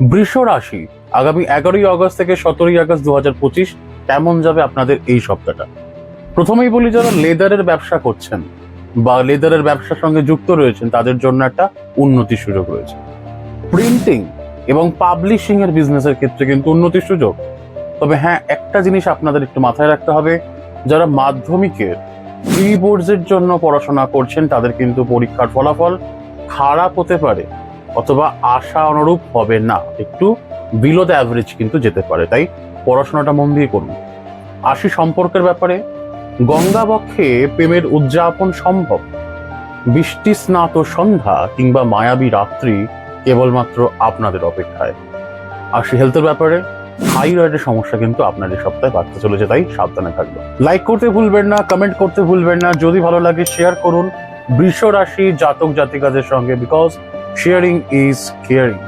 বৃষ রাশি আগামী 11ই আগস্ট থেকে 17ই আগস্ট 2025 কেমন যাবে আপনাদের এই সপ্তাহটা। প্রথমেই বলি, যারা লেদারের ব্যবসা করছেন বা লেদারের ব্যবসার সঙ্গে যুক্ত রয়েছেন তাদের জন্য একটা উন্নতির সুযোগ রয়েছে। প্রিন্টিং এবং পাবলিশিং এর বিজনেসের ক্ষেত্রে কিন্তু উন্নতির সুযোগ। তবে হ্যাঁ, একটা জিনিস আপনাদের একটু মাথায় রাখতে হবে, যারা মাধ্যমিকের প্রি বোর্ডসের জন্য পড়াশোনা করছেন তাদের কিন্তু পরীক্ষার ফলাফল খারাপ হতে পারে অথবা আশা অনুরূপ হবে না, একটু বিলো দ্য অ্যাভারেজ কিন্তু যেতে পারে। তাই পড়াশোনাটা মন দিয়ে করুন। আসি সম্পর্কের ব্যাপারে। গঙ্গাবক্ষে প্রেমের উদযাপন সম্ভব। বৃষ্টি স্নাত সন্ধ্যা কিংবা মায়াবী রাত্রি কেবলমাত্র আপনাদের অপেক্ষায়। আসি হেলথের ব্যাপারে। থাইরয়েডের সমস্যা কিন্তু আপনার এই সপ্তাহে বাড়তে চলেছে, তাই সাবধানে থাকবেন। লাইক করতে ভুলবেন না, কমেন্ট করতে ভুলবেন না, যদি ভালো লাগে শেয়ার করুন বৃষ রাশি জাতক জাতিকাদের সঙ্গে, বিকজ শেয়ারিং ইজ কেয়ারিং।